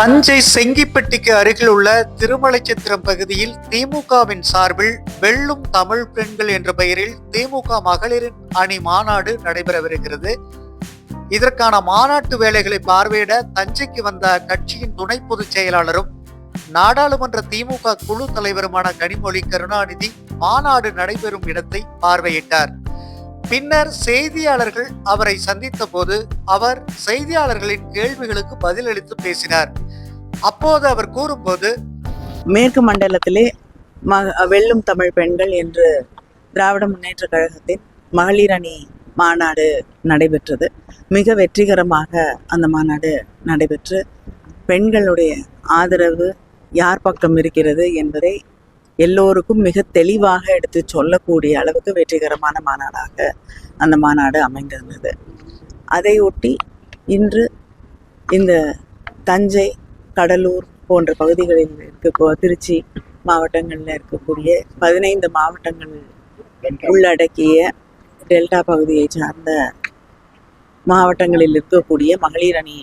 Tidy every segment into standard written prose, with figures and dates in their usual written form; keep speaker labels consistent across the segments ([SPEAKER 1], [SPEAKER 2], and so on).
[SPEAKER 1] தஞ்சை செங்கிப்பட்டிக்கு அருகில் உள்ள திருமலைச்சித்திரம் பகுதியில் திமுகவின் சார்பில் வெல்லும் தமிழ் பெண்கள் என்ற பெயரில் திமுக மகளிரின் அணி மாநாடு நடைபெறவிருக்கிறது. இதற்கான மாநாட்டு வேலைகளை பார்வையிட தஞ்சைக்கு வந்த கட்சியின் துணை பொதுச் செயலாளரும் நாடாளுமன்ற திமுக குழு தலைவருமான கனிமொழி கருணாநிதி மாநாடு நடைபெறும் இடத்தை பார்வையிட்டார். பின்னர் செய்தியாளர்கள் அவரை சந்தித்த போது அவர் செய்தியாளர்களின் கேள்விகளுக்கு பதிலளித்து பேசினார். அப்போது அவர் கூறும்போது,
[SPEAKER 2] மேற்கு மண்டலத்திலே வெல்லும் தமிழ் பெண்கள் என்று திராவிட முன்னேற்ற கழகத்தின் மகளிர் அணி மாநாடு நடைபெற்றது. மிக வெற்றிகரமாக அந்த மாநாடு நடைபெற்று பெண்களுடைய ஆதரவு யார் பக்கம் இருக்கிறது என்பதை எல்லோருக்கும் மிக தெளிவாக எடுத்து சொல்லக்கூடிய அளவுக்கு வெற்றிகரமான மாநாடாக அந்த மாநாடு அமைந்திருந்தது. அதையொட்டி இன்று இந்த தஞ்சை, கடலூர் போன்ற பகுதிகளில் திருச்சி மாவட்டங்களில் இருக்கக்கூடிய 15 மாவட்டங்கள் உள்ளடக்கிய டெல்டா பகுதியை சார்ந்த மாவட்டங்களில் இருக்கக்கூடிய மகளிர் அணி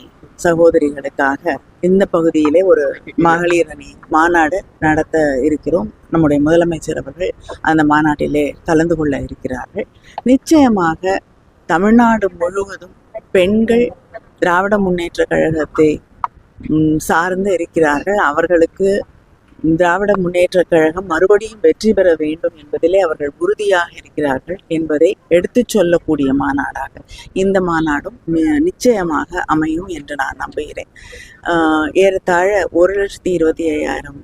[SPEAKER 2] சகோதரிகளுக்காக இந்த பகுதியிலே ஒரு மகளிர் அணி மாநாடு நடத்த இருக்கிறோம். நம்முடைய முதலமைச்சர் அவர்கள் அந்த மாநாட்டிலே கலந்து கொள்ள இருக்கிறார்கள். நிச்சயமாக தமிழ்நாடு முழுவதும் பெண்கள் திராவிட முன்னேற்ற கழகத்தை சார்ந்து இருக்கிறார்கள். அவர்களுக்கு திராவிட முன்னேற்ற கழகம் மறுபடியும் வெற்றி பெற வேண்டும் என்பதிலே அவர்கள் உறுதியாக இருக்கிறார்கள் என்பதை எடுத்து சொல்லக்கூடிய மாநாடாக இந்த மாநாடும் நிச்சயமாக அமையும் என்று நான் நம்புகிறேன். ஏறத்தாழ 1,25,000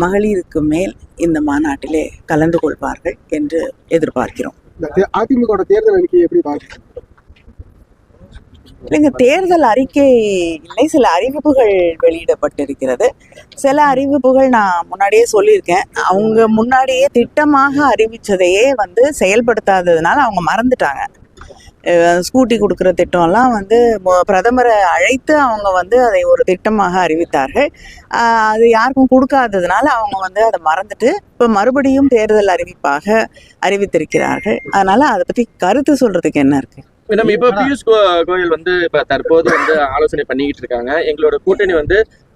[SPEAKER 2] மகளிருக்கு மேல் இந்த மாநாட்டிலே கலந்து கொள்வார்கள் என்று எதிர்பார்க்கிறோம்.
[SPEAKER 3] அதிமுக தேர்தல் அறிக்கை எப்படி பார்க்கிறீங்க?
[SPEAKER 2] இல்லைங்க, தேர்தல் அறிக்கை இல்லை, சில அறிவிப்புகள் வெளியிடப்பட்டிருக்கிறது. சில அறிவிப்புகள் நான் முன்னாடியே சொல்லியிருக்கேன். அவங்க முன்னாடியே திட்டமாக அறிவித்ததையே செயல்படுத்தாததுனால அவங்க மறந்துட்டாங்க. ஸ்கூட்டி கொடுக்குற திட்டம்லாம் பிரதமரை அழைத்து அவங்க அதை ஒரு திட்டமாக அறிவித்தார்கள். அது யாருக்கும் கொடுக்காததுனால அவங்க அதை மறந்துட்டு இப்போ மறுபடியும் தேர்தல் அறிவிப்பாக அறிவித்திருக்கிறார்கள். அதனால அதை பற்றி கருத்து சொல்றதுக்கு என்ன இருக்கு?
[SPEAKER 4] நம்ம இப்ப பியூஷ் கோயல் இப்ப தற்போது ஆலோசனை பண்ணிக்கிட்டு இருக்காங்க. எங்களோட கூட்டணி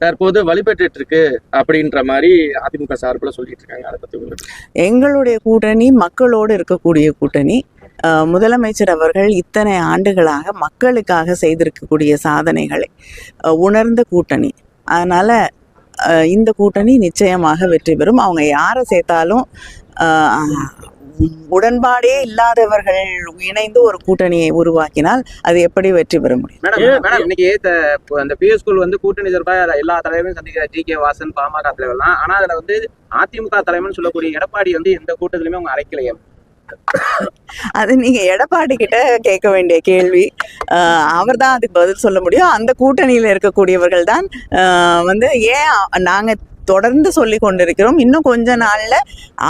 [SPEAKER 4] தற்போது வலுப்பெற்று இருக்கு அப்படின்ற மாதிரி அதிமுக சார்பில் சொல்லிட்டு இருக்காங்க. அதை பத்தி
[SPEAKER 2] எங்களுடைய கூட்டணி மக்களோடு இருக்கக்கூடிய கூட்டணி. முதலமைச்சர் அவர்கள் இத்தனை ஆண்டுகளாக மக்களுக்காக செய்திருக்கக்கூடிய சாதனைகளை உணர்ந்த கூட்டணி. அதனால இந்த கூட்டணி நிச்சயமாக வெற்றி பெறும். அவங்க யாரை சேர்த்தாலும் உடன்பாடே இல்லாதவர்கள் இணைந்து ஒரு கூட்டணியை உருவாக்கினால் அது எப்படி வெற்றி பெற முடியும்?
[SPEAKER 5] மேடம், இன்னைக்கு அந்த பிஎஸ் ஸ்கூல் கூட்டணி சார்பாக எல்லா தலைவரும் சந்திக்கிற ஜி.கே. வாசன், பாமக தலைவர்லாம். ஆனா அதுல அதிமுக தலைவர்னு சொல்லக்கூடிய எடப்பாடி எந்த கூட்டத்திலுமே அவங்க அழைக்கலையே.
[SPEAKER 2] அது நீங்க எடப்பாடி கிட்ட கேட்க வேண்டிய கேள்வி. அவர் தான் அதுக்கு பதில் சொல்ல முடியும். அந்த கூட்டணியில இருக்கக்கூடியவர்கள் தான் ஏன் நாங்க தொடர்ந்து சொல்லி கொண்டிருக்கிறோம். இன்னும் கொஞ்ச நாள்ல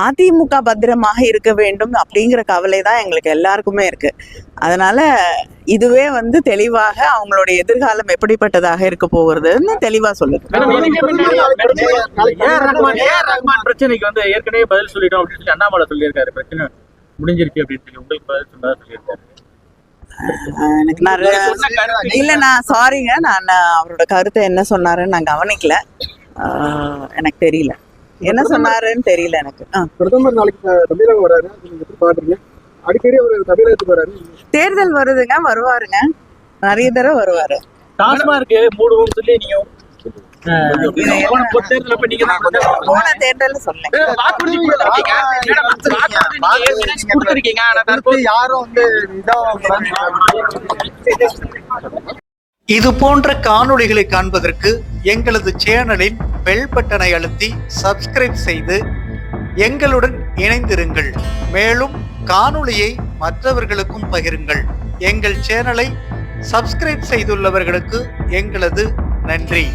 [SPEAKER 2] அதிமுக பத்திரமாக இருக்க வேண்டும் அப்படிங்கிற கவலை தான் எங்களுக்கு எல்லாருக்குமே இருக்கு. அதனால இதுவே தெளிவாக அவங்களுடைய எதிர்காலம் எப்படிப்பட்டதாக இருக்க போகிறதுன்னு தெளிவா சொல்லுது.
[SPEAKER 4] பிரச்சனைக்கு ஏற்கனவே பதில் சொல்லிட்டோம் அப்படின்னு சொல்லி அண்ணாமலை சொல்லியிருக்காரு. பிரச்சனை முடிஞ்சிருக்கு அப்படின்னு சொல்லி உங்களுக்கு பதில் சொன்னதா சொல்லியிருக்காரு.
[SPEAKER 2] நான் சாரிங்க, நான் அவரோட கருத்தை என்ன சொன்னாருன்னு நான் கவனிக்கல. எனக்கு தெரியல என்ன சொன்னாருன்னு தெரியல எனக்கு.
[SPEAKER 3] பிரதமர் நாளைக்கு தமிழகம் வராரு, எப்படி பாக்குறீங்க? அடிக்கடி அவர் தமிழகத்துக்கு வராரு. தேர்தல்
[SPEAKER 2] வருதுங்க, வருவாருங்க, நிறைய தடவை வருவாரு.
[SPEAKER 4] டாஸ்மார்க் மூடுவோம் சொல்லி நீங்க
[SPEAKER 1] இது போன்ற காணொளிகளை காண்பதற்கு எங்களது சேனலின் பெல் பட்டனை அழுத்தி சப்ஸ்கிரைப் செய்து எங்களுடன் இணைந்திருங்கள். மேலும் காணொளியை மற்றவர்களுக்கும் பகிருங்கள். எங்கள் சேனலை சப்ஸ்கிரைப் செய்துள்ளவர்களுக்கு எங்களது நன்றி.